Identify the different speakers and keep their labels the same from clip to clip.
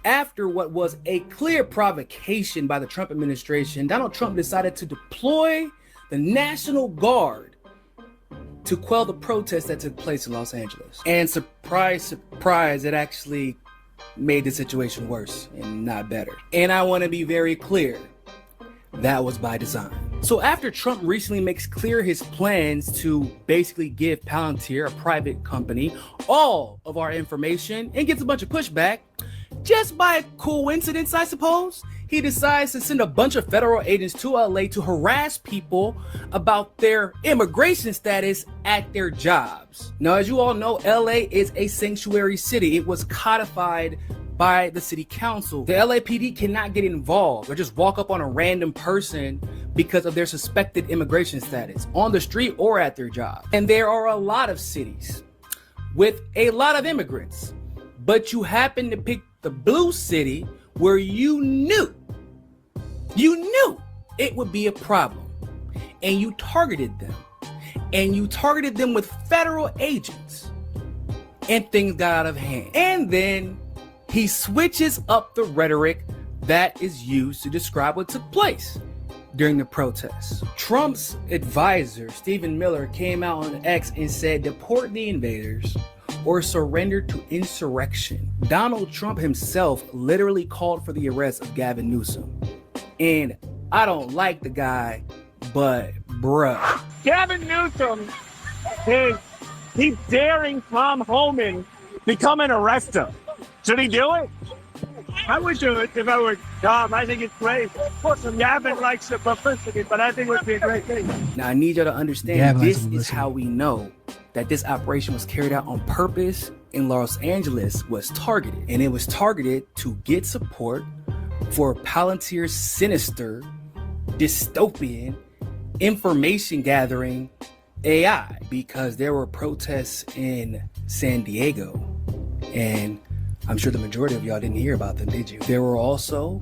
Speaker 1: After what was a clear provocation by the Trump administration, Donald Trump decided to deploy the National Guard to quell the protests that took place in Los Angeles. And surprise, surprise, it actually made the situation worse and not better. And I want to be very clear, that was by design. So after Trump recently makes clear his plans to basically give Palantir, a private company, all of our information and gets a bunch of pushback, just by coincidence, I suppose, he decides to send a bunch of federal agents to LA to harass people about their immigration status at their jobs. Now, as you all know, LA is a sanctuary city. It was codified by the city council. The LAPD cannot get involved or just walk up on a random person because of their suspected immigration status on the street or at their job. And there are a lot of cities with a lot of immigrants, but you happen to pick the blue city where you knew it would be a problem, and you targeted them with federal agents, and things got out of hand. And then he switches up the rhetoric that is used to describe what took place during the protests. Trump's advisor, Stephen Miller, came out on X and said, "Deport the invaders or surrender to insurrection." Donald Trump himself literally called for the arrest of Gavin Newsom. And I don't like the guy, but bruh.
Speaker 2: Gavin Newsom he's daring Tom Homan become an arrester. Should he do it? I would do it if I were Tom. I think it's great. Of course, Gavin likes the publicity, but I think it would be a great thing.
Speaker 1: Now, I need y'all to understand, this is how we know that this operation was carried out on purpose in Los Angeles, was targeted. And it was targeted to get support for Palantir's sinister, dystopian, information gathering AI, because there were protests in San Diego. And I'm sure the majority of y'all didn't hear about them, did you? There were also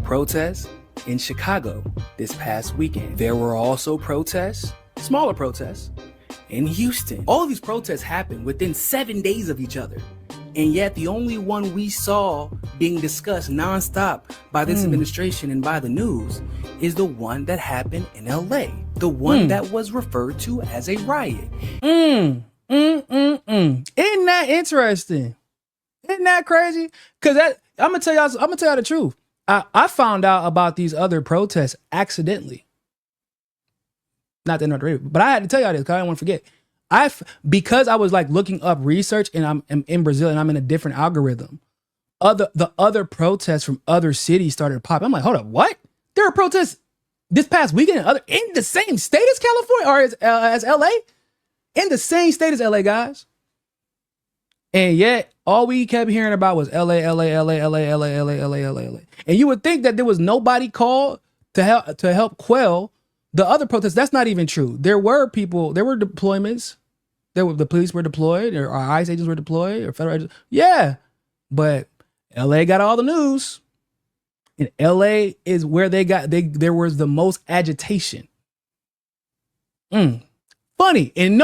Speaker 1: protests in Chicago this past weekend. There were also protests, smaller protests, in Houston. All of these protests happened within 7 days of each other. And yet the only one we saw being discussed nonstop by this administration and by the news is the one that happened in LA. The one that was referred to as a riot.
Speaker 3: Isn't that interesting? Isn't that crazy? Because I'm gonna tell y'all the truth. I found out about these other protests accidentally. Not that not but I had to tell y'all this because I didn't want to forget. Because I was like looking up research, and I'm in Brazil and I'm in a different algorithm. The other protests from other cities started popping. I'm like, hold up, what? There are protests this past weekend in the same state as California or as LA? In the same state as LA, guys. And yet all we kept hearing about was LA. And you would think that there was nobody called to help quell the other protests. That's not even true. There were people, there were deployments. The police were deployed, or our ICE agents were deployed, or federal agents. Yeah, but LA got all the news. And LA is where there was the most agitation. Funny. And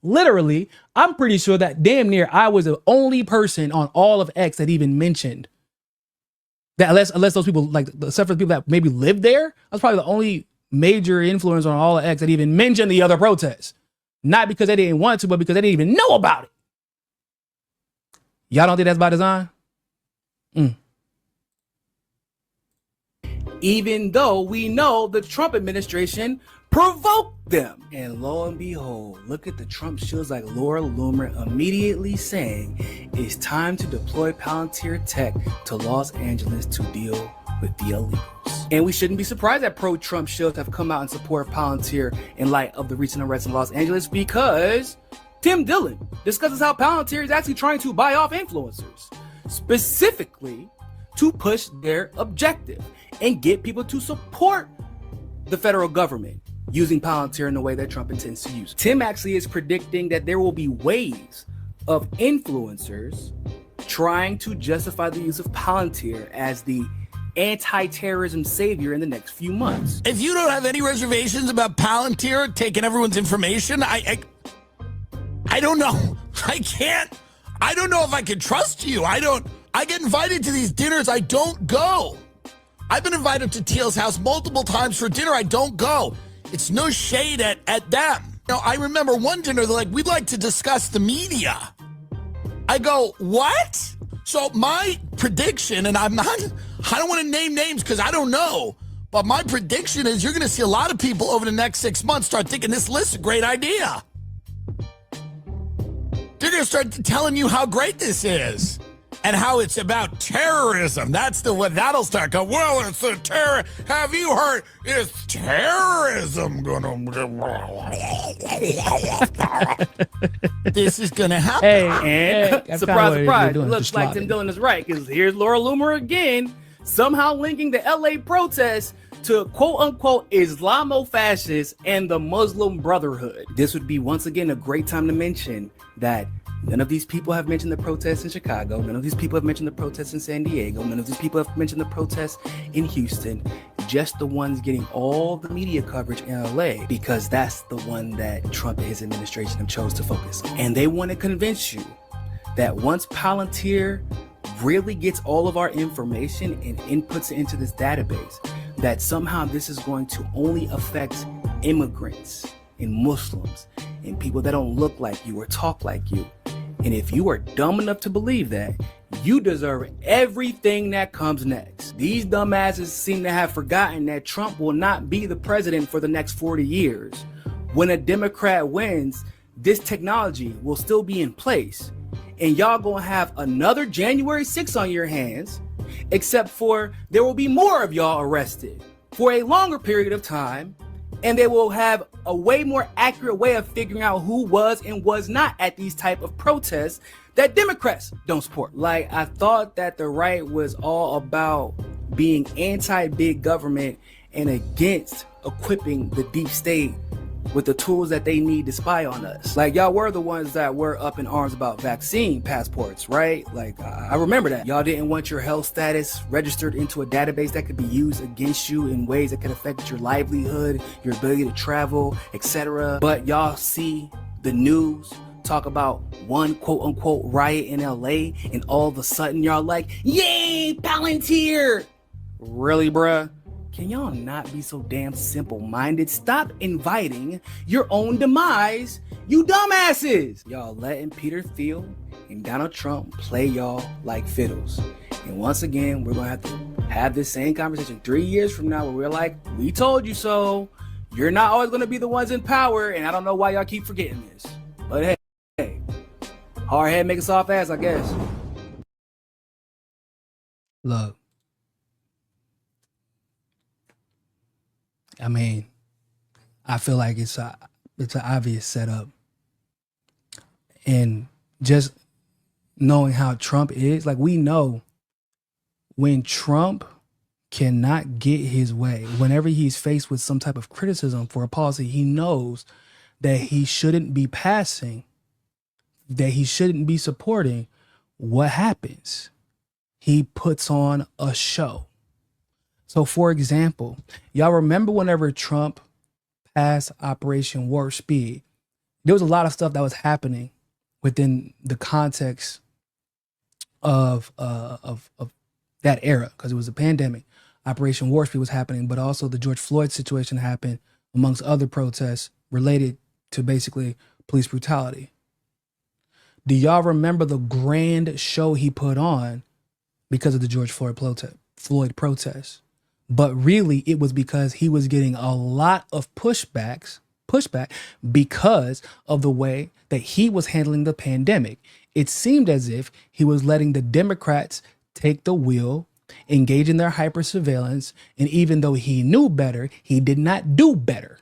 Speaker 3: literally, I'm pretty sure that damn near I was the only person on all of X that even mentioned that, unless those people, like except for the people that maybe lived there, I was probably the only major influence on all of X that even mentioned the other protests. Not because they didn't want to, but because they didn't even know about it. Y'all don't think that's by design?
Speaker 1: Even though we know the Trump administration provoked them. And lo and behold, look at the Trump shields like Laura Loomer immediately saying it's time to deploy Palantir tech to Los Angeles to deal with the illegals. And we shouldn't be surprised that pro-Trump shields have come out in support of Palantir in light of the recent arrests in Los Angeles, because Tim Dillon discusses how Palantir is actually trying to buy off influencers, specifically to push their objective and get people to support the federal government using Palantir in the way that Trump intends to use. Tim actually is predicting that there will be waves of influencers trying to justify the use of Palantir as the anti-terrorism savior in the next few months.
Speaker 4: If you don't have any reservations about Palantir taking everyone's information, I don't know. I don't know if I can trust you. I get invited to these dinners. I don't go. I've been invited to Teal's house multiple times for dinner. I don't go. It's no shade at them. You know, I remember one dinner, they're like, we'd like to discuss the media. I go, what? So my prediction, and I don't want to name names because I don't know, but my prediction is you're going to see a lot of people over the next 6 months start thinking this list's a great idea. They're going to start telling you how great this is and how it's about terrorism. That's the one that'll start going, well, it's a terror. Have you heard? Is terrorism going to... This is going to happen.
Speaker 1: And surprise, surprise, it looks like Tim Dillon is right, because here's Laura Loomer again, somehow linking the LA protests to quote-unquote Islamo-fascists and the Muslim Brotherhood. This would be once again a great time to mention that none of these people have mentioned the protests in Chicago. None of these people have mentioned the protests in San Diego. None of these people have mentioned the protests in Houston. Just the ones getting all the media coverage in LA, because that's the one that Trump and his administration have chose to focus on. And they want to convince you that once Palantir really gets all of our information and inputs it into this database, that somehow this is going to only affect immigrants and Muslims and people that don't look like you or talk like you. And if you are dumb enough to believe that, you deserve everything that comes next. These dumbasses seem to have forgotten that Trump will not be the president for the next 40 years. When a Democrat wins, this technology will still be in place. And y'all gonna have another January 6th on your hands, except for there will be more of y'all arrested for a longer period of time, and they will have a way more accurate way of figuring out who was and was not at these type of protests that Democrats don't support. Like, I thought that the right was all about being anti-big government and against equipping the deep state with the tools that they need to spy on us. Like, y'all were the ones that were up in arms about vaccine passports, right? Like, I remember that. Y'all didn't want your health status registered into a database that could be used against you in ways that could affect your livelihood, your ability to travel, etc. But y'all see the news talk about one quote-unquote riot in LA, and all of a sudden y'all like, yay, Palantir! Really, bruh? Can y'all not be so damn simple-minded? Stop inviting your own demise, you dumbasses! Y'all letting Peter Thiel and Donald Trump play y'all like fiddles. And once again, we're gonna have this same conversation 3 years from now where we're like, we told you so. You're not always gonna be the ones in power, and I don't know why y'all keep forgetting this. But hey, hard head make a soft ass, I guess.
Speaker 3: Look, I mean, I feel like it's an obvious setup. And just knowing how Trump is, like, we know when Trump cannot get his way, whenever he's faced with some type of criticism for a policy he knows that he shouldn't be passing, that he shouldn't be supporting, what happens? He puts on a show. So, for example, y'all remember whenever Trump passed Operation Warp Speed, there was a lot of stuff that was happening within the context of that era, because it was a pandemic. Operation Warp Speed was happening, but also the George Floyd situation happened, amongst other protests related to basically police brutality. Do y'all remember the grand show he put on because of the George Floyd protest? But really, it was because he was getting a lot of pushback because of the way that he was handling the pandemic. It seemed as if he was letting the Democrats take the wheel, engage in their hyper surveillance, and even though he knew better, he did not do better.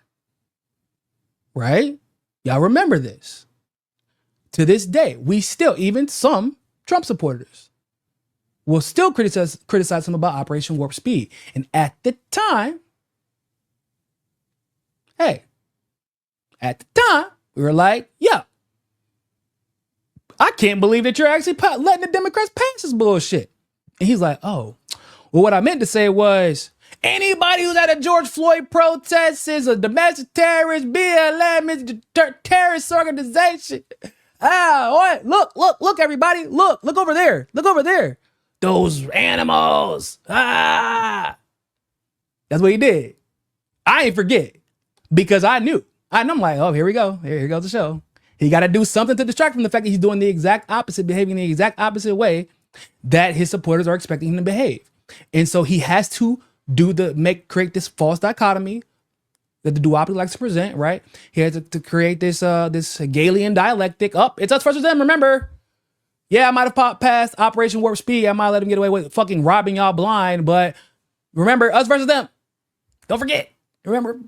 Speaker 3: Right? Y'all remember this. To this day, we still, even some Trump supporters, will still criticize him about Operation Warp Speed. And at the time, we were like, yeah, I can't believe that you're actually letting the Democrats pass this bullshit. And he's like, oh, well, what I meant to say was, anybody who's at a George Floyd protest is a domestic terrorist, BLM is a terrorist organization. Look, everybody, look over there. Look over there. those animals. Ah, that's what he did. I ain't forget because I knew. And I'm like, oh, here we go. Here goes the show. He got to do something to distract from the fact that he's doing the exact opposite, behaving the exact opposite way that his supporters are expecting him to behave. And so he has to create this false dichotomy that the duopoly likes to present, right? He had to create this Hegelian dialectic. It's us versus them, remember? Yeah, I might have passed Operation Warp Speed. I might let him get away with fucking robbing y'all blind, but remember, us versus them. Don't forget. Remember,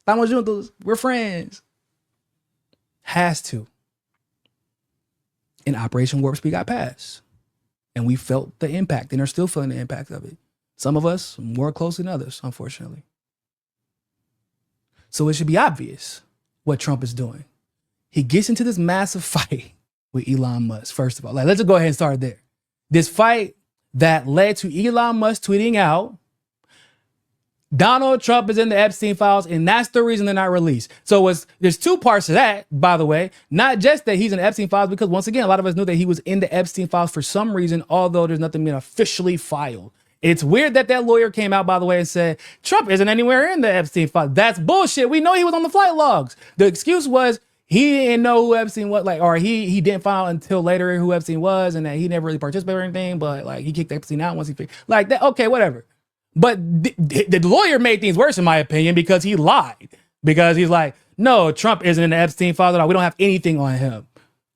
Speaker 3: estamos juntos. We're friends. Has to. And Operation Warp Speed got passed. And we felt the impact and are still feeling the impact of it. Some of us more closely than others, unfortunately. So it should be obvious what Trump is doing. He gets into this massive fight with Elon Musk, first of all. Let's just go ahead and start there. This fight that led to Elon Musk tweeting out, Donald Trump is in the Epstein files, and that's the reason they're not released. So there's two parts to that, by the way. Not just that he's in Epstein files, because once again, a lot of us knew that he was in the Epstein files for some reason, although there's nothing being officially filed. It's weird that lawyer came out, by the way, and said, Trump isn't anywhere in the Epstein files. That's bullshit. We know he was on the flight logs. The excuse was he didn't know who Epstein was, or he didn't find out until later who Epstein was, and that he never really participated or anything, but he kicked Epstein out once he figured, that. Okay, whatever. But the lawyer made things worse, in my opinion, because he lied. Because he's like, no, Trump isn't in the Epstein files at all. We don't have anything on him.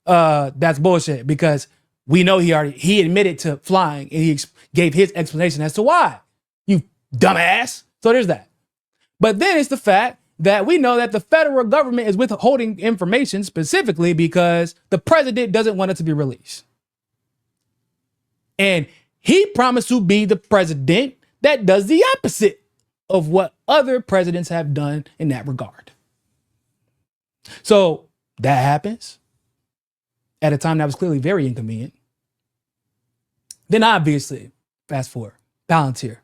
Speaker 3: That's bullshit, because we know he admitted to flying, and he gave his explanation as to why. You dumbass. So there's that. But then it's the fact that we know that the federal government is withholding information specifically because the president doesn't want it to be released. And he promised to be the president that does the opposite of what other presidents have done in that regard. So that happens at a time that was clearly very inconvenient. Then obviously, fast forward, Palantir.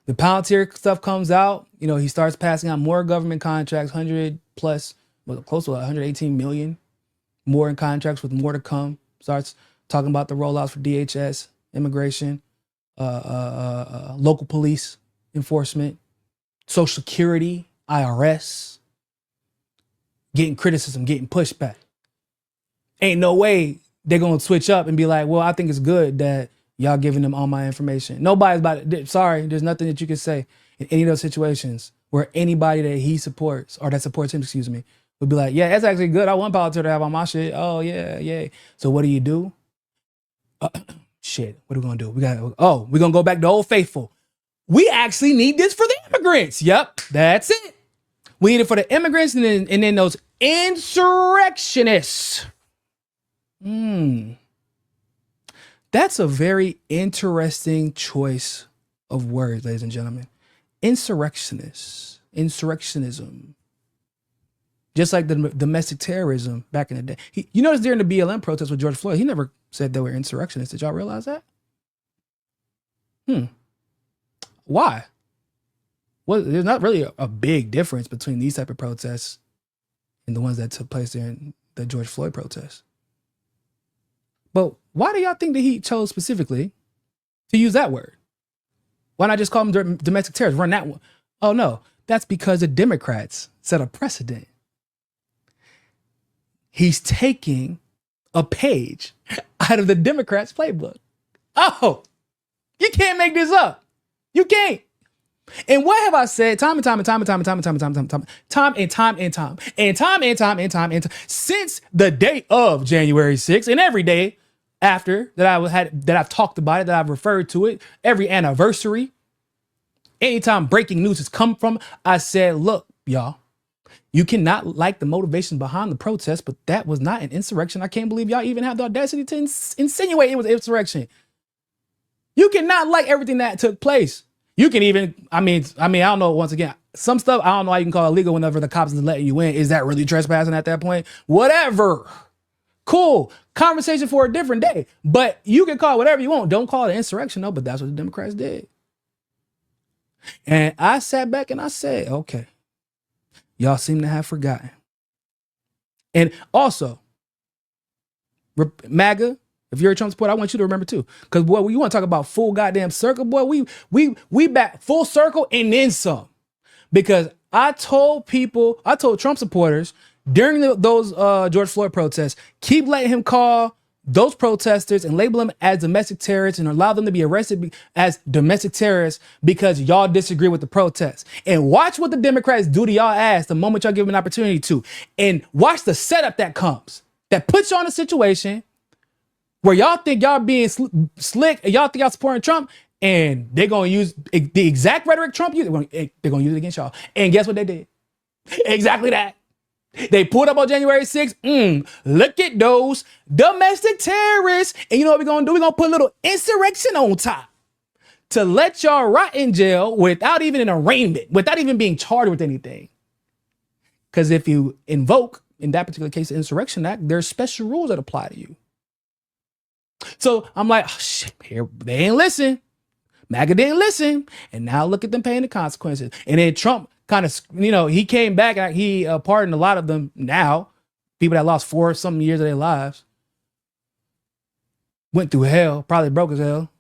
Speaker 3: The Palantir stuff comes out, he starts passing out more government contracts, 100 plus, close to 118 million more in contracts with more to come. Starts talking about the rollouts for DHS, immigration, local police enforcement, Social Security, IRS, getting criticism, getting pushback. Ain't no way they're going to switch up and be like, well, I think it's good that y'all giving them all my information. Nobody's about it. Sorry, there's nothing that you can say in any of those situations where anybody that he supports or that supports him, would be like, yeah, that's actually good. I want Palantir to have all my shit. Oh, yeah. So what do? Shit, what are we going to do? We're going to go back to Old Faithful. We actually need this for the immigrants. Yep, that's it. We need it for the immigrants and then those insurrectionists. That's a very interesting choice of words, ladies and gentlemen. Insurrectionists, insurrectionism. Just like the domestic terrorism back in the day. You notice during the BLM protest with George Floyd, he never said they were insurrectionists. Did y'all realize that? Why? Well, there's not really a big difference between these type of protests and the ones that took place during the George Floyd protests. But why do y'all think that he chose specifically to use that word? Why not just call them domestic terrorists? Run that one. Oh, no. That's because the Democrats set a precedent. He's taking a page out of the Democrats' playbook. Oh, you can't make this up. You can't. And what have I said time and time since the day of January 6th and every day after that I've talked about it, that I've referred to it, every anniversary, anytime breaking news has come from, I said, look, y'all, you cannot like the motivation behind the protest, but that was not an insurrection. I can't believe y'all even have the audacity to insinuate it was insurrection. You cannot like everything that took place. You can even, I mean, I don't know, once again, some stuff, I don't know how you can call illegal whenever the cops is letting you in. Is that really trespassing at that point? Whatever. Cool. Conversation for a different day. But you can call it whatever you want. Don't call it insurrection, though, but that's what the Democrats did. And I sat back and I said, okay, y'all seem to have forgotten. And also, MAGA, If you're a Trump supporter, I want you to remember too. Because boy, you want to talk about full goddamn circle, boy, we back full circle and then some. Because I told Trump supporters during those George Floyd protests, keep letting him call those protesters and label them as domestic terrorists and allow them to be arrested as domestic terrorists because y'all disagree with the protests. And watch what the Democrats do to y'all ass the moment y'all give them an opportunity to. And watch the setup that comes. That puts you on a situation where y'all think y'all being slick and y'all think y'all supporting Trump, and they're going to use the exact rhetoric Trump used. They're going to use it against y'all. And guess what they did? Exactly that. They pulled up on January 6th. Look at those domestic terrorists. And you know what we're going to do? We're going to put a little insurrection on top to let y'all rot in jail without even an arraignment, without even being charged with anything. Because if you invoke, in that particular case, the Insurrection Act, there's special rules that apply to you. So I'm like, oh, shit, here, they ain't listen. MAGA didn't listen. And now look at them paying the consequences. And then Trump kind of, he came back and he pardoned a lot of them now. People that lost 4-something years of their lives. Went through hell, probably broke as hell.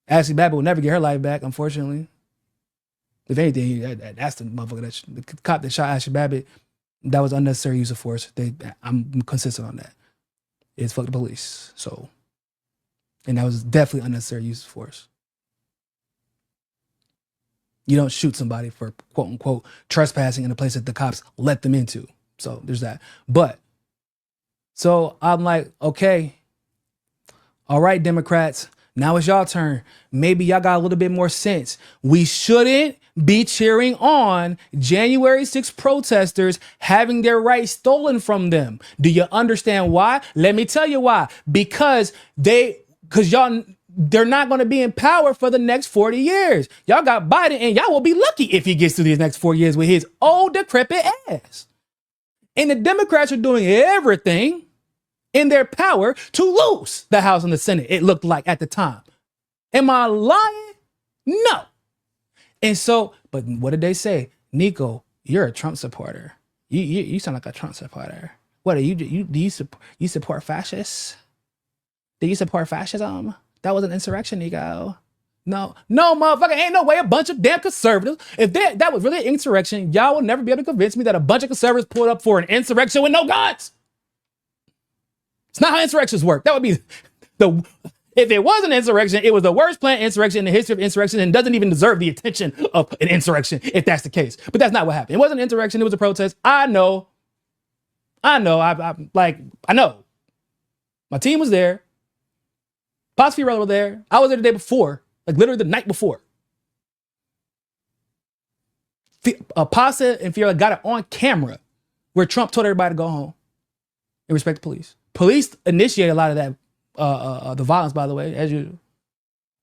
Speaker 3: Ashley Babbitt will never get her life back, unfortunately. If anything, that's the motherfucker, the cop that shot Ashley Babbitt. That was unnecessary use of force. I'm consistent on that. It's fuck the police. So, and that was definitely unnecessary use of force. You don't shoot somebody for quote unquote trespassing in a place that the cops let them into. So there's that. But so I'm like, okay, all right, Democrats, now it's y'all turn. Maybe y'all got a little bit more sense. We shouldn't be cheering on January 6th protesters having their rights stolen from them. Do you understand why? Let me tell you why. Because they're not going to be in power for the next 40 years. Y'all got Biden, and y'all will be lucky if he gets through these next 4 years with his old decrepit ass. And the Democrats are doing everything in their power to lose the House and the Senate, it looked like at the time. Am I lying? No. And so, but what did they say? Niko, you're a Trump supporter. You sound like a Trump supporter. What are you support fascists? Do you support fascism? That was an insurrection, Niko. No, motherfucker, ain't no way a bunch of damn conservatives. If that was really an insurrection, y'all will never be able to convince me that a bunch of conservatives pulled up for an insurrection with no guns. It's not how insurrections work. That would be if it was an insurrection, it was the worst planned insurrection in the history of insurrection and doesn't even deserve the attention of an insurrection, if that's the case. But that's not what happened. It wasn't an insurrection. It was a protest. I know. I know. My team was there. Posse Fiorella was there. I was there the day before, like literally the night before. Posse and Fiorella got it on camera where Trump told everybody to go home and respect the police. Police initiated a lot of that, the violence, by the way, as usual.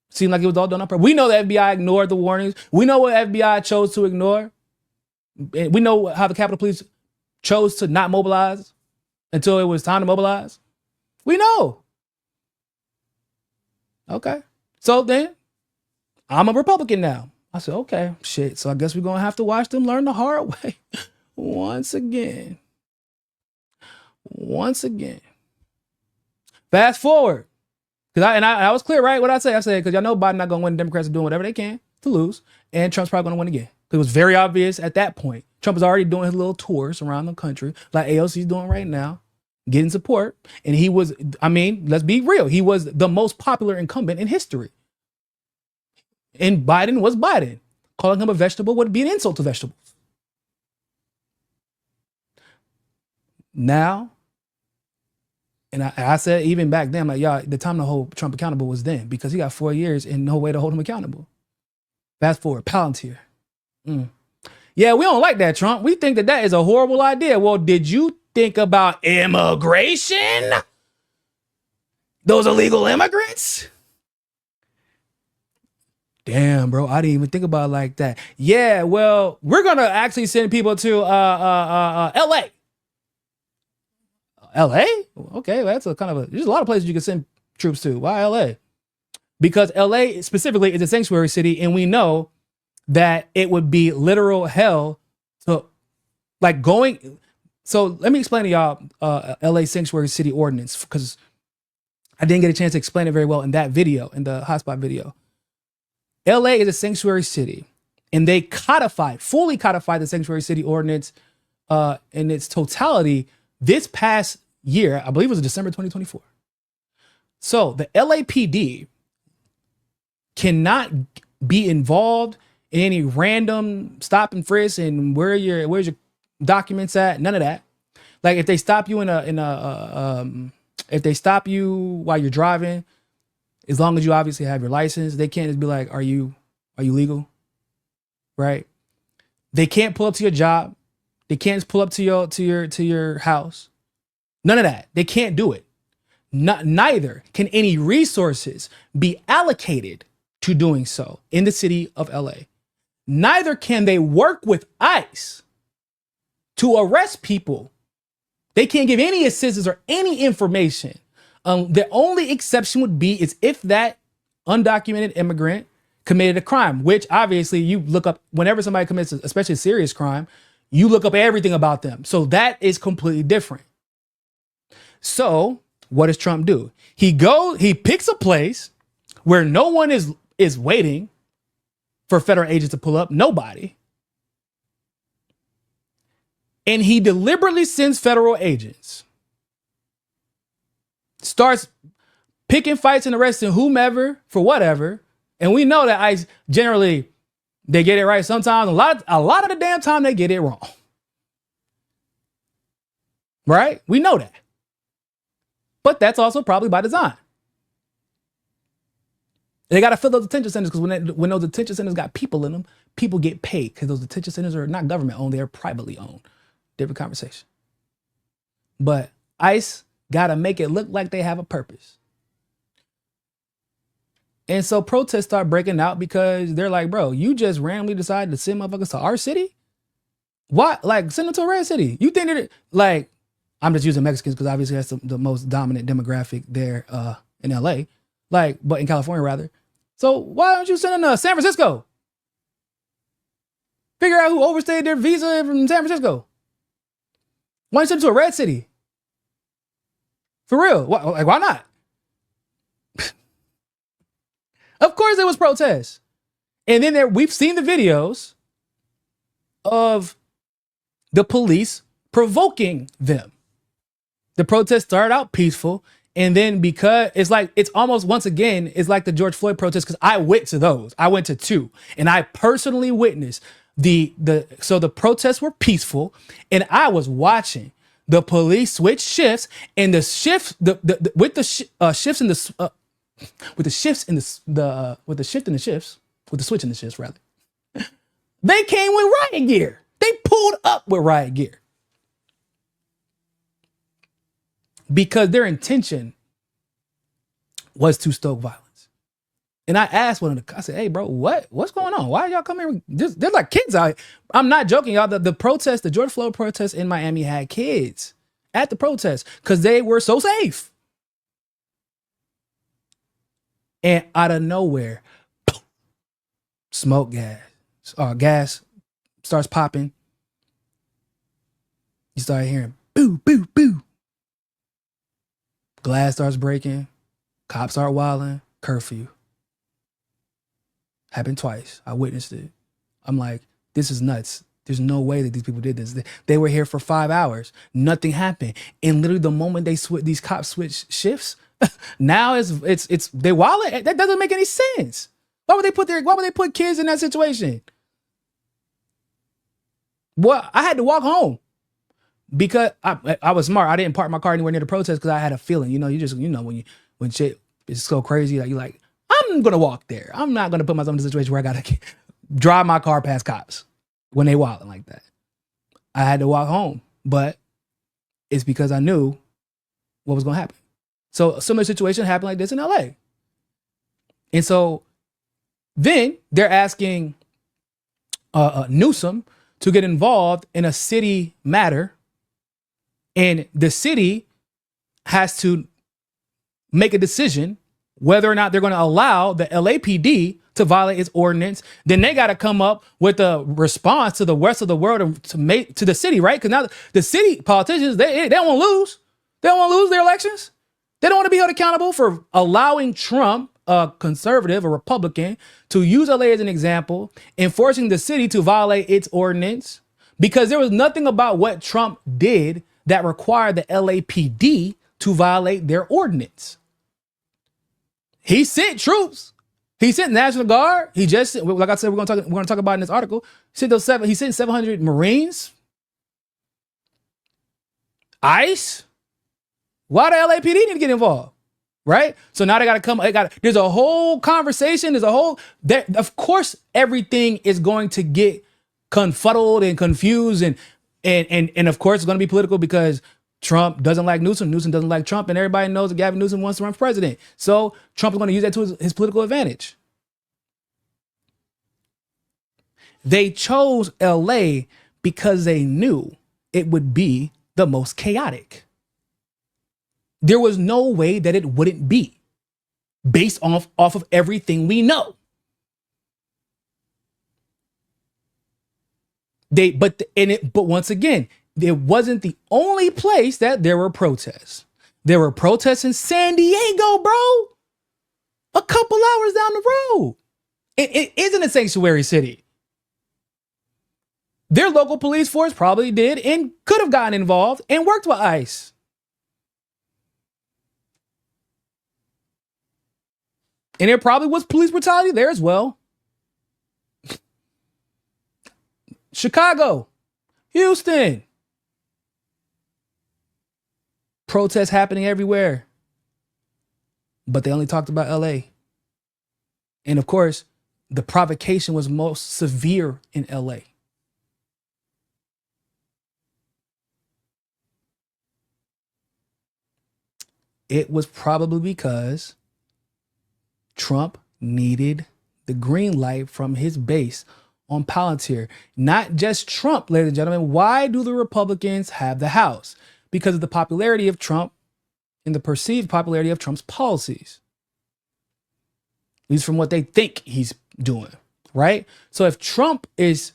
Speaker 3: Seemed like it was all done on purpose. We know the FBI ignored the warnings. We know what FBI chose to ignore. And we know how the Capitol Police chose to not mobilize until it was time to mobilize. We know. Okay. So then, I'm a Republican now. I said, okay, shit. So I guess we're going to have to watch them learn the hard way once again. Fast forward. I was clear, right? What I say? I said, because y'all know Biden not going to win. The Democrats are doing whatever they can to lose. And Trump's probably going to win again. It was very obvious at that point. Trump was already doing his little tours around the country, like AOC's doing right now, getting support. And he was, let's be real. He was the most popular incumbent in history. And Biden was Biden. Calling him a vegetable would be an insult to vegetables. Now, and I said even back then, like, y'all, the time to hold Trump accountable was then, because he got 4 years and no way to hold him accountable. Fast forward, Palantir. Yeah, we don't like that, Trump. We think that is a horrible idea. Well, did you think about immigration? Those illegal immigrants? Damn, bro, I didn't even think about it like that. Yeah, well, we're going to actually send people to L.A. L.A.? Okay, that's there's a lot of places you can send troops to. Why L.A.? Because L.A. specifically is a sanctuary city, and we know that it would be literal hell to, like, going. So let me explain to y'all L.A. sanctuary city ordinance, because I didn't get a chance to explain it very well in that video, in the hotspot video. LA is a sanctuary city, and they fully codified the sanctuary city ordinance in its totality this past year. I believe it was December 2024. So the LAPD cannot be involved in any random stop and frisk and where's your documents at. None of that. Like if they stop you if they stop you while you're driving, as long as you obviously have your license, they can't just be like, are you legal? Right? They can't pull up to your job. They can't just pull up to your house. None of that. They can't do it. Neither can any resources be allocated to doing so in the city of LA. Neither can they work with ICE to arrest people. They can't give any assistance or any information. The only exception would be is if that undocumented immigrant committed a crime, which obviously you look up whenever somebody commits, especially a serious crime, you look up everything about them. So that is completely different. So what does Trump do? He picks a place where no one is waiting for federal agents to pull up. Nobody. And he deliberately sends federal agents. Starts picking fights and arresting whomever for whatever. And we know that ICE generally, they get it right sometimes. A lot of the damn time they get it wrong. Right? We know that. But that's also probably by design. They got to fill those detention centers because when those detention centers got people in them, people get paid because those detention centers are not government owned, they're privately owned. Different conversation. But ICE got to make it look like they have a purpose. And so protests start breaking out because they're like, bro, you just randomly decided to send motherfuckers to our city? What? Like, send them to a red city. You think that, like, I'm just using Mexicans because obviously that's the most dominant demographic there in LA. Like, but in California, rather. So why don't you send them to San Francisco? Figure out who overstayed their visa from San Francisco. Why don't you send them to a red city? For real. Why not? Of course there was protests. And then we've seen the videos of the police provoking them. The protests started out peaceful. And then because it's almost once again, it's like the George Floyd protests because I went to those. I went to two. And I personally witnessed so the protests were peaceful. And I was watching the police switch shifts and the shift with the switch in the shifts rather. They came with riot gear. They pulled up with riot gear. Because their intention was to stoke violence. And I asked one of them, I said, hey, bro, what's going on? Why y'all come here? There's like kids out here. I'm not joking, y'all. The protest, the George Floyd protest in Miami had kids at the protest because they were so safe. And out of nowhere, smoke gas starts popping. You start hearing boo, boo, boo. Glass starts breaking. Cops start wilding. Curfew. Happened twice. I witnessed it. I'm like, this is nuts. There's no way that these people did this. They were here for 5 hours. Nothing happened. And literally the moment these cops switch shifts, now it's they wilding. That doesn't make any sense. Why would they put kids in that situation? Well, I had to walk home. Because I was smart. I didn't park my car anywhere near the protest because I had a feeling, when shit is so crazy, like you're like, I'm gonna walk there. I'm not gonna put myself in a situation where I gotta drive my car past cops when they wilding like that. I had to walk home, but it's because I knew what was gonna happen. So a similar situation happened like this in LA. And so then they're asking Newsom to get involved in a city matter. And the city has to make a decision whether or not they're going to allow the LAPD to violate its ordinance. Then they got to come up with a response to the rest of the world to the city, right? Because now the city politicians, they don't want to lose. They don't want to lose their elections. They don't want to be held accountable for allowing Trump, a conservative, a Republican, to use LA as an example, enforcing the city to violate its ordinance, because there was nothing about what Trump did that required the LAPD to violate their ordinance. He sent troops. He sent National Guard. He just, like I said, we're going to talk about in this article. He sent 700 Marines. ICE. Why the LAPD need to get involved? Right? So now they got to come. There's a whole conversation. Of course, everything is going to get confuddled and confused. And of course, it's going to be political because Trump doesn't like Newsom. Newsom doesn't like Trump. And everybody knows that Gavin Newsom wants to run for president. So Trump is going to use that to his political advantage. They chose LA because they knew it would be the most chaotic. There was no way that it wouldn't be based off of everything we know. But once again, it wasn't the only place that there were protests. There were protests in San Diego, bro. A couple hours down the road. It isn't a sanctuary city. Their local police force probably did and could have gotten involved and worked with ICE. And there probably was police brutality there as well. Chicago, Houston. Protests happening everywhere. But they only talked about LA. And of course, the provocation was most severe in LA. It was probably because Trump needed the green light from his base on Palantir. Not just Trump, ladies and gentlemen. Why do the Republicans have the House? Because of the popularity of Trump and the perceived popularity of Trump's policies. At least from what they think he's doing, right? So if Trump is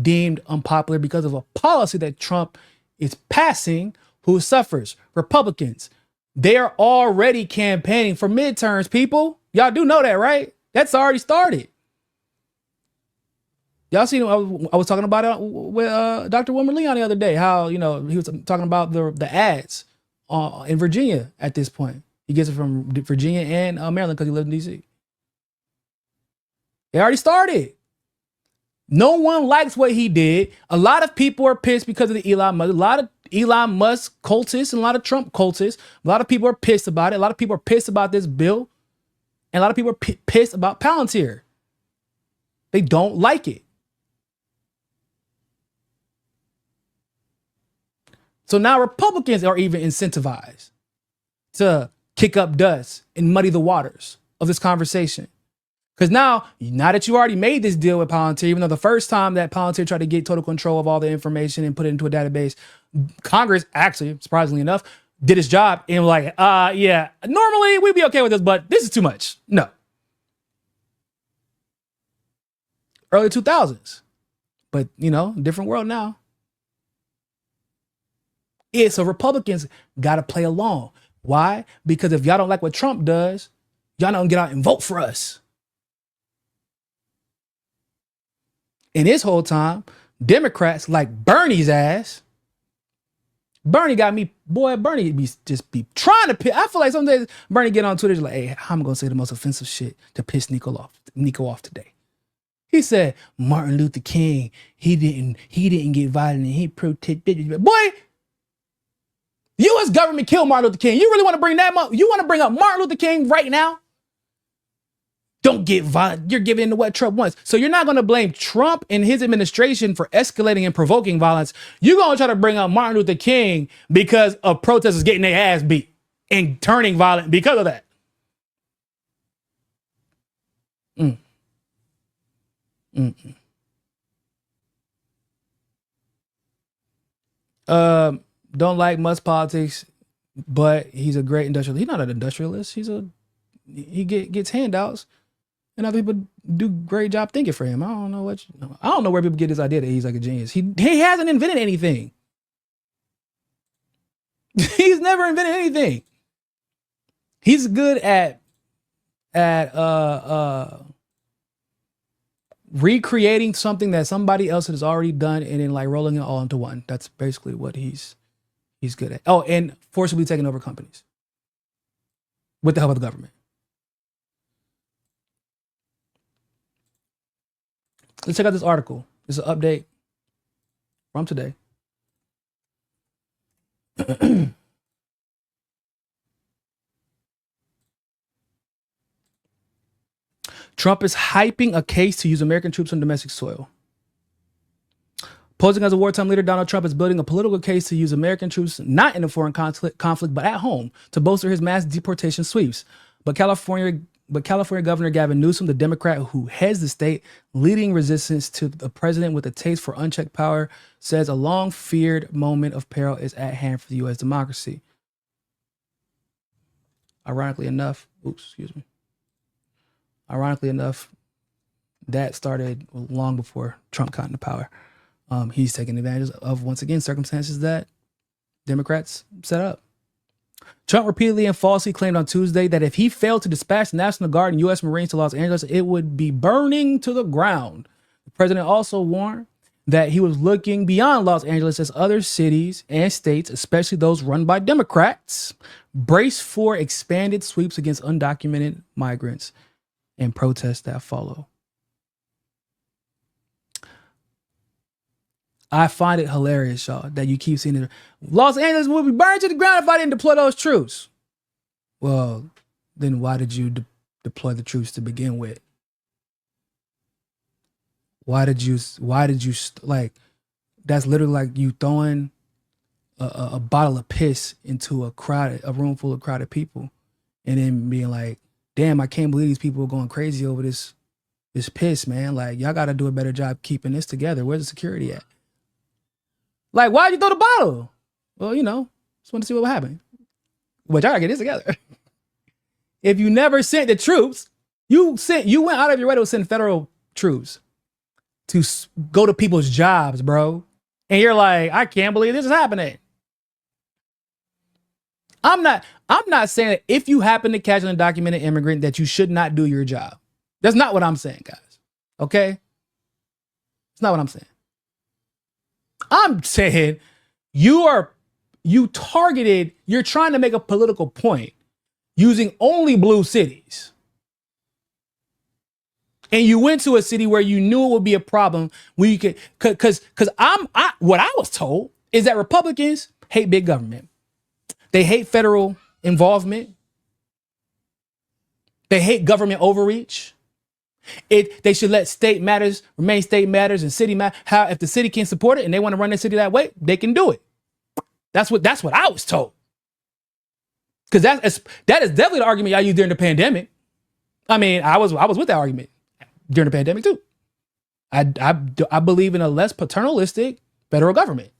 Speaker 3: deemed unpopular because of a policy that Trump is passing, who suffers? Republicans. They are already campaigning for midterms, people. Y'all do know that, right? That's already started. Y'all seen, I was talking about it with Dr. Wilmer Leon the other day, how, he was talking about the ads in Virginia at this point. He gets it from Virginia and Maryland because he lives in D.C. They already started. No one likes what he did. A lot of people are pissed because of the Elon Musk. A lot of Elon Musk cultists and a lot of Trump cultists. A lot of people are pissed about it. A lot of people are pissed about this bill. And a lot of people are pissed about Palantir. They don't like it. So now Republicans are even incentivized to kick up dust and muddy the waters of this conversation. Because now that you already made this deal with Palantir, even though the first time that Palantir tried to get total control of all the information and put it into a database, Congress actually, surprisingly enough, did its job and was like, yeah, normally we'd be okay with this, but this is too much. No. Early 2000s. But, different world now. Yeah, so Republicans got to play along. Why? Because if y'all don't like what Trump does, y'all don't get out and vote for us. And this whole time, Democrats like Bernie's ass. Bernie got me, Bernie be trying to piss. I feel like some days Bernie get on Twitter, he's like, hey, I'm going to say the most offensive shit to piss Niko off today. He said, Martin Luther King, he didn't get violent and he protested. Boy, U.S. government killed Martin Luther King. You really want to bring that up? You want to bring up Martin Luther King right now? Don't get violent. You're giving in to what Trump wants. So you're not going to blame Trump and his administration for escalating and provoking violence. You're going to try to bring up Martin Luther King because of protesters getting their ass beat and turning violent because of that. Don't like Musk politics, but he's a great industrialist. He's not an industrialist. He gets handouts. And other people do a great job thinking for him. I don't know where people get this idea that he's like a genius. He hasn't invented anything. He's never invented anything. He's good at recreating something that somebody else has already done and then like rolling it all into one. That's basically what he's good at. Oh, and forcibly taking over companies with the help of the government. Let's check out this article. This is an update from today. Trump is hyping a case to use American troops on domestic soil. Posing as a wartime leader, Donald Trump is building a political case to use American troops not in a foreign conflict, but at home to bolster his mass deportation sweeps. But California Governor Gavin Newsom, the Democrat who heads the state, leading resistance to the president with a taste for unchecked power, says a long-feared moment of peril is at hand for the U.S. democracy. Ironically enough, that started long before Trump got into power. He's taking advantage of, once again, circumstances that Democrats set up. Trump repeatedly and falsely claimed on Tuesday that if he failed to dispatch the National Guard and U.S. Marines to Los Angeles, it would be burning to the ground. The president also warned that he was looking beyond Los Angeles as other cities and states, especially those run by Democrats, brace for expanded sweeps against undocumented migrants and protests that follow. I find it hilarious, y'all, that you keep seeing it. Los Angeles would be burned to the ground if I didn't deploy those troops. Well, then why did you deploy the troops to begin with? Why did you like, that's literally like you throwing a bottle of piss into a room full of crowded people and then being like, damn, I can't believe these people are going crazy over this piss, man. Like, y'all got to do a better job keeping this together. Where's the security at? Like, why'd you throw the bottle? Well, just want to see what would happen. But y'all gotta get this together. If you never sent the troops, you went out of your way to send federal troops to go to people's jobs, bro. And you're like, I can't believe this is happening. I'm not saying that if you happen to catch an undocumented immigrant that you should not do your job. That's not what I'm saying, guys. Okay? It's not what I'm saying. I'm saying you're trying to make a political point using only blue cities. And you went to a city where you knew it would be a problem when you could, because what I was told is that Republicans hate big government. They hate federal involvement. They hate government overreach. They should let state matters remain state matters and city matters. How if the city can't support it and they want to run their city that way, they can do it. That's what I was told. Because that is definitely the argument y'all used during the pandemic. I mean, I was with that argument during the pandemic too. I believe in a less paternalistic federal government.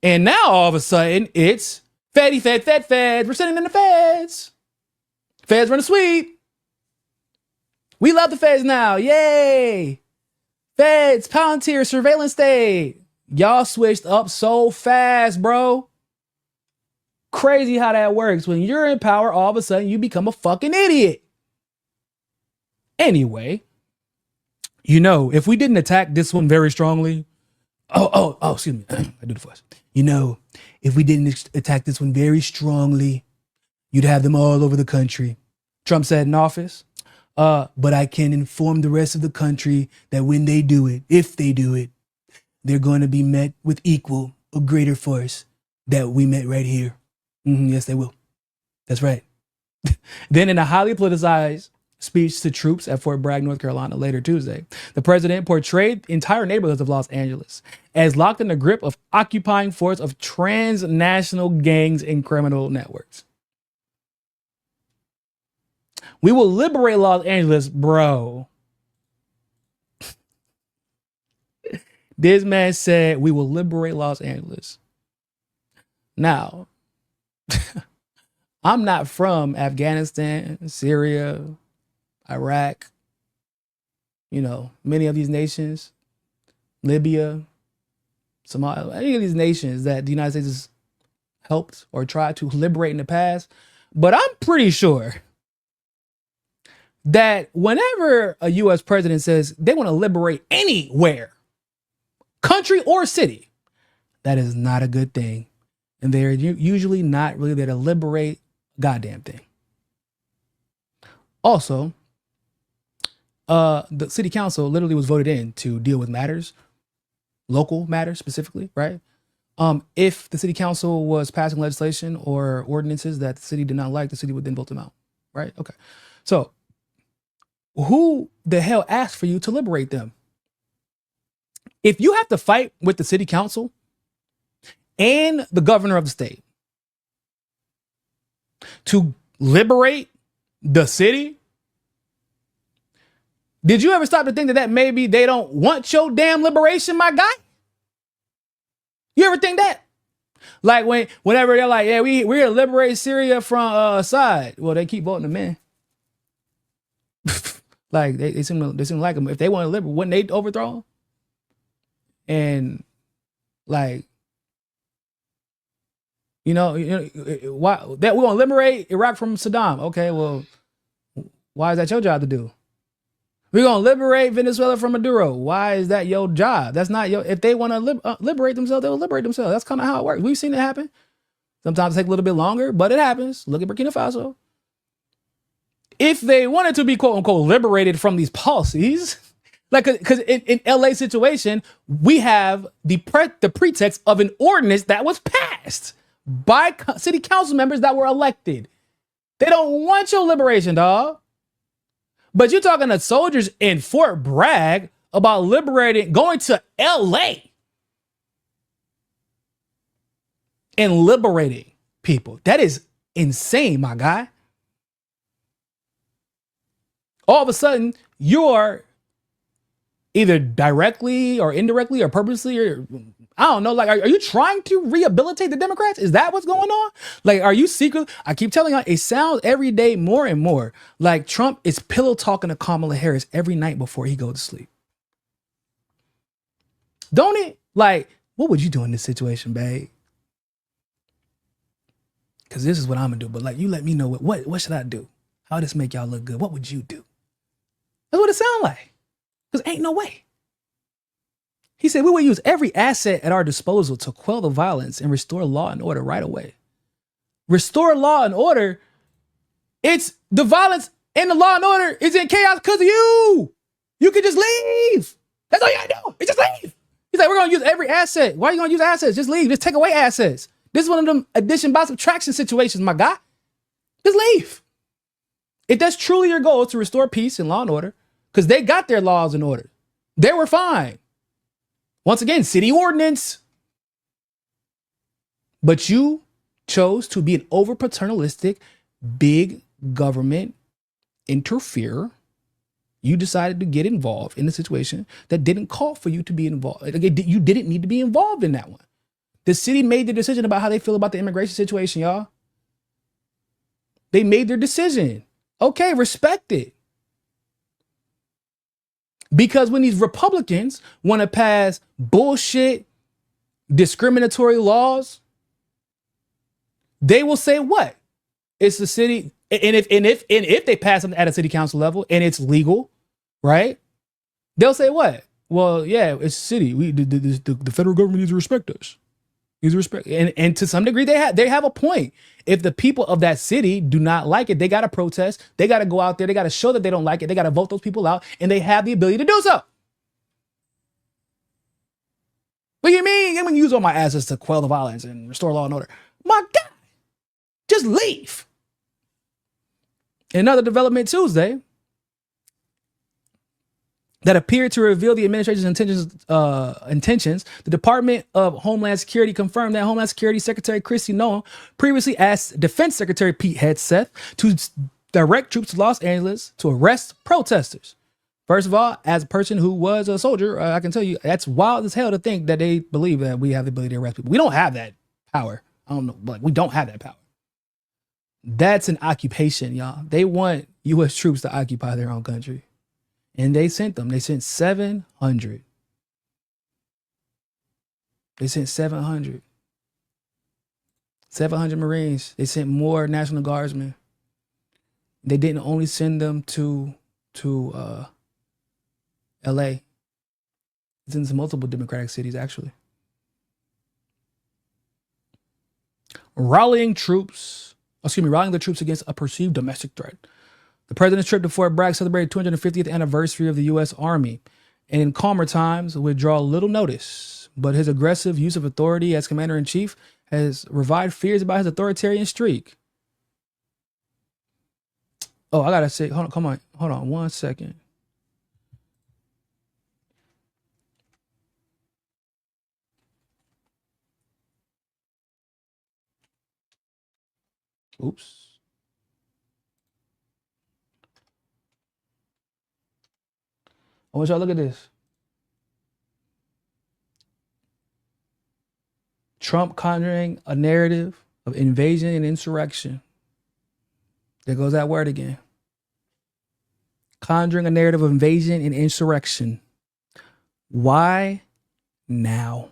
Speaker 3: And now all of a sudden it's feds. We're sending in the feds. Feds run a sweep. We love the feds now. Yay. Feds, Palantir, surveillance state. Y'all switched up so fast, bro. Crazy how that works. When you're in power, all of a sudden you become a fucking idiot. Anyway, if we didn't attack this one very strongly. Oh, excuse me. I do the voice. If we didn't attack this one very strongly, you'd have them all over the country. Trump said in office. But I can inform the rest of the country that when they do it, if they do it, they're going to be met with equal or greater force that we met right here. Yes, they will. That's right. Then in a highly politicized speech to troops at Fort Bragg, North Carolina later Tuesday, the president portrayed entire neighborhoods of Los Angeles as locked in the grip of occupying force of transnational gangs and criminal networks. We will liberate Los Angeles, bro. This man said we will liberate Los Angeles. Now, I'm not from Afghanistan, Syria, Iraq, many of these nations, Libya, Somalia, any of these nations that the United States is helped or tried to liberate in the past. But I'm pretty sure that whenever a U.S. president says they want to liberate anywhere, country or city, that is not a good thing. And they're usually not really there to liberate a goddamn thing. Also, the city council literally was voted in to deal with matters, local matters specifically, right? If the city council was passing legislation or ordinances that the city did not like, the city would then vote them out, right? Okay. So who the hell asked for you to liberate them? If you have to fight with the city council and the governor of the state to liberate the city, did you ever stop to think that maybe they don't want your damn liberation, my guy? You ever think that? Like whenever they're like, yeah, we're gonna liberate Syria from Assad. Well, they keep voting them in. Like they seem to like them. If they want to liberate, wouldn't they overthrow them? And like, why that we're gonna liberate Iraq from Saddam? Okay, well, why is that your job to do? We're gonna liberate Venezuela from Maduro. Why is that your job? That's not your. If they want to liberate themselves, they will liberate themselves. That's kind of how it works. We've seen it happen. Sometimes it takes a little bit longer, but it happens. Look at Burkina Faso. If they wanted to be quote unquote liberated from these policies, like because in LA situation, we have the pretext of an ordinance that was passed by city council members that were elected. They don't want your liberation, dog. But you're talking to soldiers in Fort Bragg about going to LA and liberating people. That is insane, my guy. All of a sudden, you're either directly or indirectly or purposely, or I don't know, like, are you trying to rehabilitate the Democrats? Is that what's going on? Like, are you secret? I keep telling you, it sounds every day more and more like Trump is pillow talking to Kamala Harris every night before he goes to sleep. Don't it? Like, what would you do in this situation, babe? Because this is what I'm gonna do. But like, you let me know what should I do? How would this make y'all look good? What would you do? That's what it sounds like. Because ain't no way. He said, we will use every asset at our disposal to quell the violence and restore law and order right away. Restore law and order. It's the violence and the law and order is in chaos because of you. You can just leave. That's all you gotta do. Just leave. He's like, we're going to use every asset. Why are you going to use assets? Just leave. Just take away assets. This is one of them addition by subtraction situations, my guy. Just leave. If that's truly your goal, to restore peace and law and order, because they got their laws and order. They were fine. Once again, city ordinance. But you chose to be an over-paternalistic, big government interferer. You decided to get involved in a situation that didn't call for you to be involved. You didn't need to be involved in that one. The city made the decision about how they feel about the immigration situation, y'all. They made their decision. Okay, respect it. Because when these Republicans want to pass bullshit, discriminatory laws, they will say what? It's the city. And if they pass something at a city council level and it's legal, right? They'll say what? Well, yeah, it's city. The federal government needs to respect us. And to some degree, they have a point. If the people of that city do not like it, they got to protest. They got to go out there. They got to show that they don't like it. They got to vote those people out, and they have the ability to do so. What do you mean? I'm going to use all my assets to quell the violence and restore law and order. My God, just leave. Another development Tuesday that appeared to reveal the administration's intentions, the Department of Homeland Security confirmed that Homeland Security Secretary Kristi Noem previously asked Defense Secretary Pete Hegseth to direct troops to Los Angeles to arrest protesters. First of all, as a person who was a soldier, I can tell you that's wild as hell to think that they believe that we have the ability to arrest people. We don't have that power. I don't know, but we don't have that power. That's an occupation, y'all. They want U.S. troops to occupy their own country. And they sent them. They sent 700. They sent 700. 700 Marines. They sent more National Guardsmen. They didn't only send them to LA. It's in multiple Democratic cities, actually. Rallying the troops against a perceived domestic threat. The president's trip to Fort Bragg celebrated 250th anniversary of the U.S. Army, and in calmer times would draw little notice. But his aggressive use of authority as commander-in-chief has revived fears about his authoritarian streak. Oh, I gotta say, hold on 1 second. Oops. I want y'all to look at this. Trump conjuring a narrative of invasion and insurrection. There goes that word again. Conjuring a narrative of invasion and insurrection. Why now?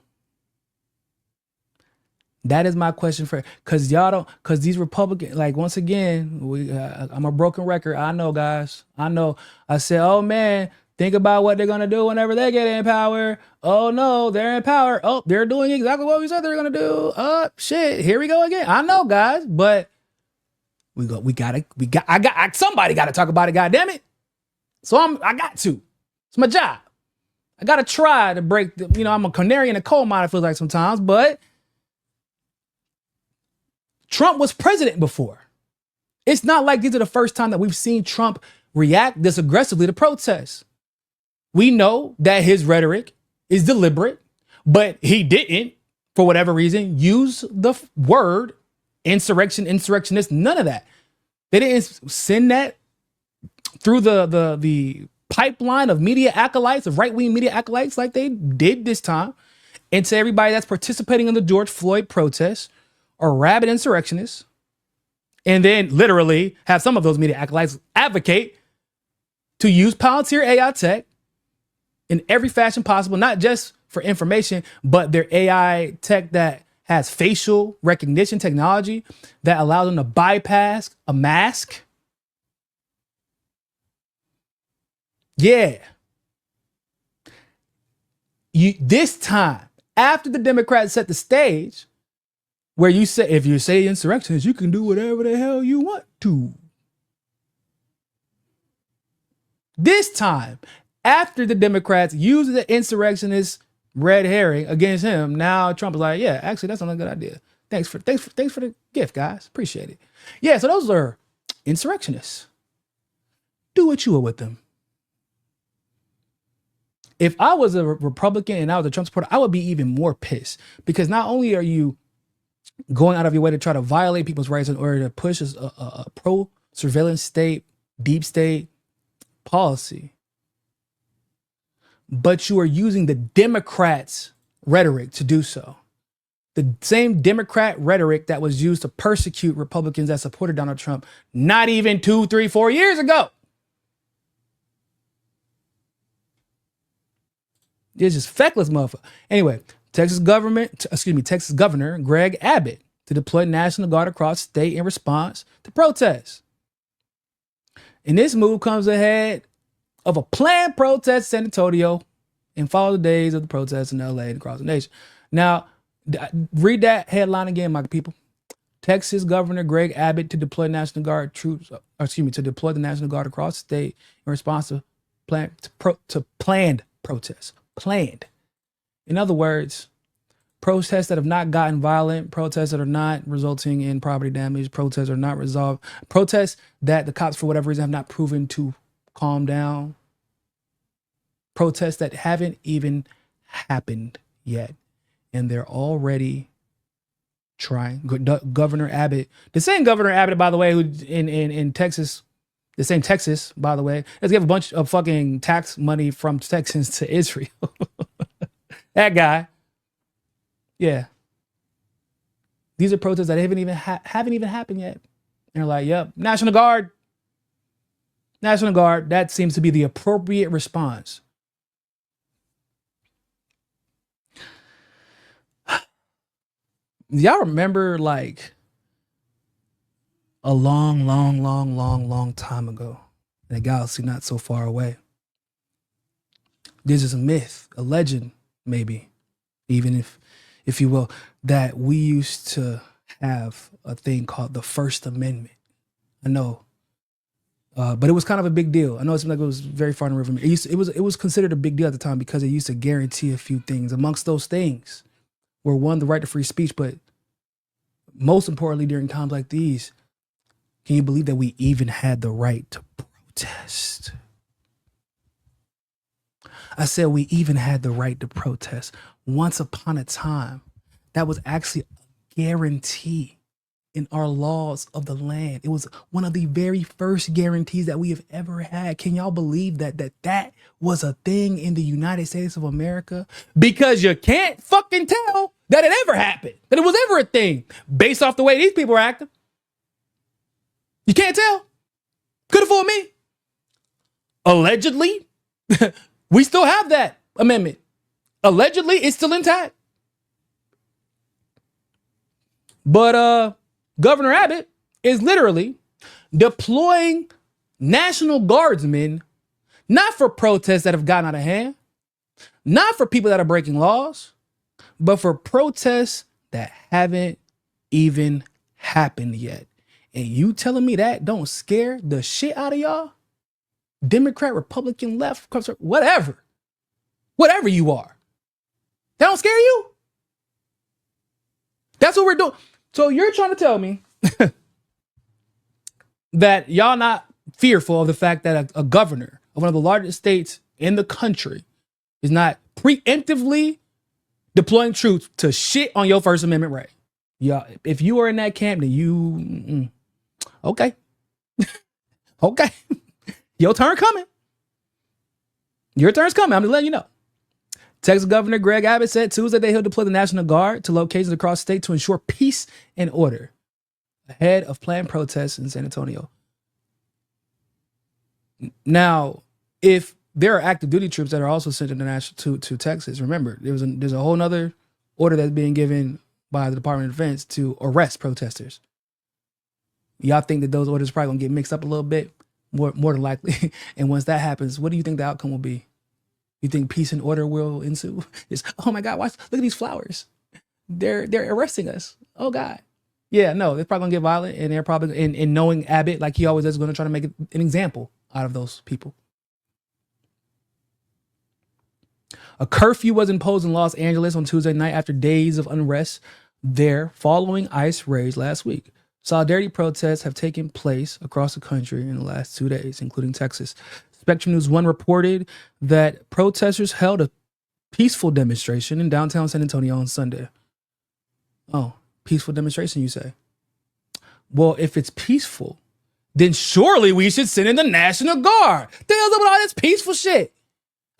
Speaker 3: That is my question for, because these Republicans, like, once again, I'm a broken record. I know, guys. I know. I said, oh man, think about what they're going to do whenever they get in power. Oh no, they're in power. Oh, they're doing exactly what we said they're going to do. Shit, here we go again. I know, guys, but somebody got to talk about it, goddamn it. So I got to. It's my job. I got to try to break I'm a canary in a coal mine, it feels like sometimes, but Trump was president before. It's not like these are the first time that we've seen Trump react this aggressively to protests. We know that his rhetoric is deliberate, but he didn't, for whatever reason, use the word insurrection, insurrectionist, none of that. They didn't send that through the pipeline of media acolytes, of right-wing media acolytes like they did this time, and to everybody that's participating in the George Floyd protests are rabid insurrectionists, and then literally have some of those media acolytes advocate to use Palantir AI tech in every fashion possible, not just for information, but their AI tech that has facial recognition technology that allows them to bypass a mask. Yeah. This time, after the Democrats set the stage, where you say, if you say insurrectionist, you can do whatever the hell you want to. This time, after the Democrats used the insurrectionist red herring against him, now Trump is like, yeah, actually, that's not a good idea. Thanks for the gift, guys. Appreciate it. Yeah, so those are insurrectionists. Do what you will with them. If I was a Republican and I was a Trump supporter, I would be even more pissed, because not only are you going out of your way to try to violate people's rights in order to push a pro-surveillance state, deep state policy, but you are using the Democrats' rhetoric to do so. The same Democrat rhetoric that was used to persecute Republicans that supported Donald Trump not even 2, 3, 4 years ago. It's just feckless motherfucker. Anyway, Texas Governor Greg Abbott to deploy National Guard across state in response to protests. And this move comes ahead of a planned protest in San Antonio and follow the days of the protests in LA and across the nation. Now, read that headline again, my people. Texas Governor Greg Abbott to deploy National Guard troops, to deploy the National Guard across the state in response to planned protests. Planned. In other words, protests that have not gotten violent, protests that are not resulting in property damage, protests that are not resolved, protests that the cops, for whatever reason, have not proven to calm down, protests that haven't even happened yet, and they're already trying. Governor Abbott, the same Governor Abbott, by the way, who in Texas, the same Texas, by the way, let's give a bunch of fucking tax money from Texans to Israel. That guy. Yeah. These are protests that haven't even happened yet. And they're like, yep, National Guard. National Guard. That seems to be the appropriate response. Y'all remember like a long time ago, in a galaxy not so far away, this is a myth, a legend, maybe, even if you will, that we used to have a thing called the First Amendment. I know, but it was kind of a big deal. I know it seemed like it was very far in the river. It was considered a big deal at the time because it used to guarantee a few things. Amongst those things were, one, the right to free speech, but most importantly, during times like these, can you believe that we even had the right to protest? I said we even had the right to protest. Once upon a time, that was actually a guarantee in our laws of the land. It was one of the very first guarantees that we have ever had. Can y'all believe that was a thing in the United States of America? Because you can't fucking tell that it ever happened, that it was ever a thing based off the way these people are acting. You can't tell. Could have fooled me. Allegedly, we still have that amendment. Allegedly, it's still intact. But Governor Abbott is literally deploying National Guardsmen, not for protests that have gotten out of hand, not for people that are breaking laws, but for protests that haven't even happened yet. And you telling me that don't scare the shit out of y'all? Democrat, Republican, left, whatever you are. That don't scare you? That's what we're doing. So you're trying to tell me that y'all not fearful of the fact that a governor of one of the largest states in the country is not preemptively deploying troops to shit on your First Amendment right? Yeah, if you are in that camp, then you okay. Okay. Your turn coming. Your turn's coming. I'm just letting you know. Texas Governor Greg Abbott said Tuesday that he'll deploy the National Guard to locations across the state to ensure peace and order ahead of planned protests in San Antonio. Now, if there are active duty troops that are also sent to Texas, remember, there's a whole nother order that's being given by the Department of Defense to arrest protesters. Y'all think that those orders are probably gonna get mixed up a little bit? More than likely. And once that happens, what do you think the outcome will be? You think peace and order will ensue? It's, oh my God, look at these flowers. They're arresting us. Oh God. Yeah, no, they're probably gonna get violent, and they're probably, in knowing Abbott, like he always is, gonna try to make an example out of those people. A curfew was imposed in Los Angeles on Tuesday night after days of unrest there following ICE raids last week. Solidarity protests have taken place across the country in the last 2 days, including Texas. Spectrum News 1 reported that protesters held a peaceful demonstration in downtown San Antonio on Sunday. Oh, peaceful demonstration, you say? Well, if it's peaceful, then surely we should send in the National Guard. The hell's up with all this peaceful shit?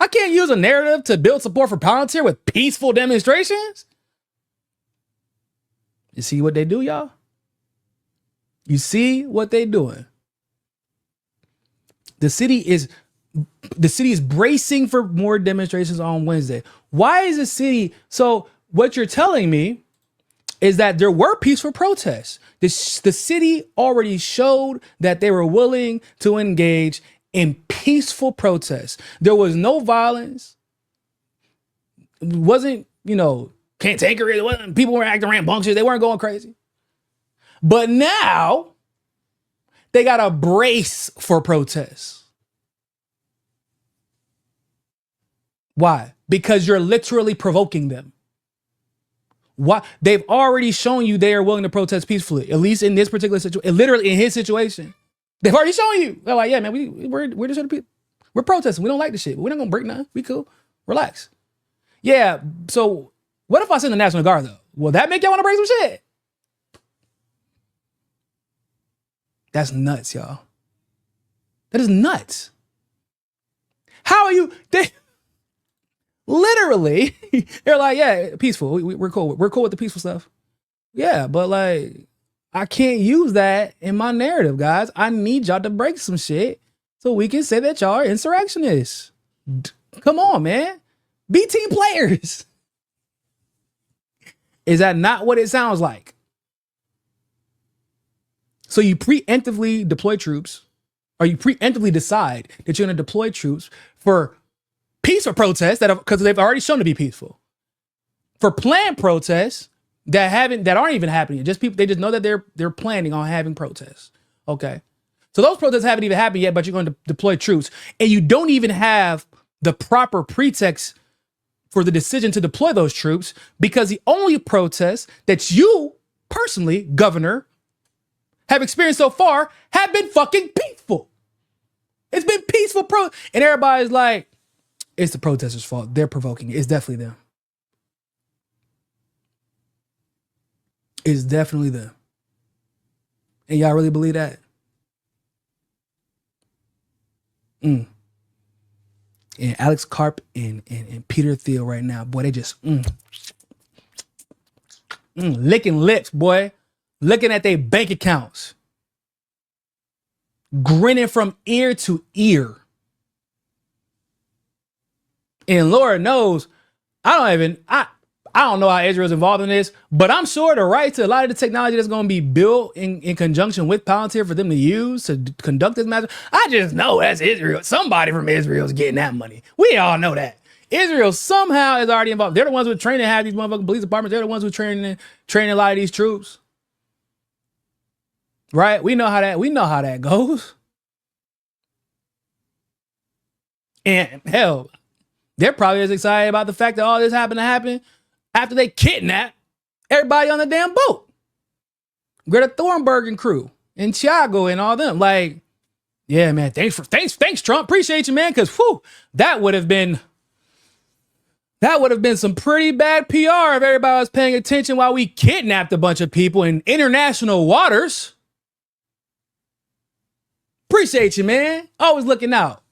Speaker 3: I can't use a narrative to build support for Palantir with peaceful demonstrations. You see what they do, y'all? You see what they doing? The city is bracing for more demonstrations on Wednesday. Why is the city? So what you're telling me is that there were peaceful protests. The city already showed that they were willing to engage in peaceful protests. There was no violence. It wasn't, cantankerous. It wasn't, people were acting rambunctious. They weren't going crazy. But now they got to brace for protests. Why? Because you're literally provoking them. Why? They've already shown you they are willing to protest peacefully, at least in this particular situation, literally in his situation. They've already shown you. They're like, yeah, man, we're just people. We're protesting. We don't like this shit, but we're not going to break nothing. We cool. Relax. Yeah, so what if I send the National Guard, though? Will that make y'all want to break some shit? That's nuts, y'all. That is nuts. How are you? Literally, they're like, yeah, peaceful. We're cool. We're cool with the peaceful stuff. Yeah, but like, I can't use that in my narrative, guys. I need y'all to break some shit so we can say that y'all are insurrectionists. Come on, man. Be team players. Is that not what it sounds like? So you preemptively deploy troops, or you preemptively decide that you're going to deploy troops for peaceful protests because they've already shown to be peaceful, for planned protests that aren't even happening. Just people, they just know that they're planning on having protests. Okay, so those protests haven't even happened yet, but you're going to deploy troops, and you don't even have the proper pretext for the decision to deploy those troops, because the only protests that you personally, Governor, have experienced so far have been fucking peaceful. It's been peaceful and everybody's like, it's the protesters' fault. They're provoking it. It's definitely them. It's definitely them. And y'all really believe that? And Alex Karp and Peter Thiel right now, boy, they just licking lips, boy. Looking at their bank accounts. Grinning from ear to ear. And Lord knows, I don't know how Israel's involved in this, but I'm sure the right to a lot of the technology that's going to be built in conjunction with Palantir for them to use to conduct this matter. I just know that's Israel. Somebody from Israel is getting that money. We all know that. Israel somehow is already involved. They're the ones who are training to have these motherfucking police departments. They're the ones who are training a lot of these troops. Right? We know how that goes. And hell, they're probably as excited about the fact that all this happened to happen after they kidnapped everybody on the damn boat. Greta Thunberg and crew and Thiago and all them. Like, yeah, man, thanks, Trump. Appreciate you, man. Cause that would have been some pretty bad PR if everybody was paying attention while we kidnapped a bunch of people in international waters. Appreciate you, man. Always looking out.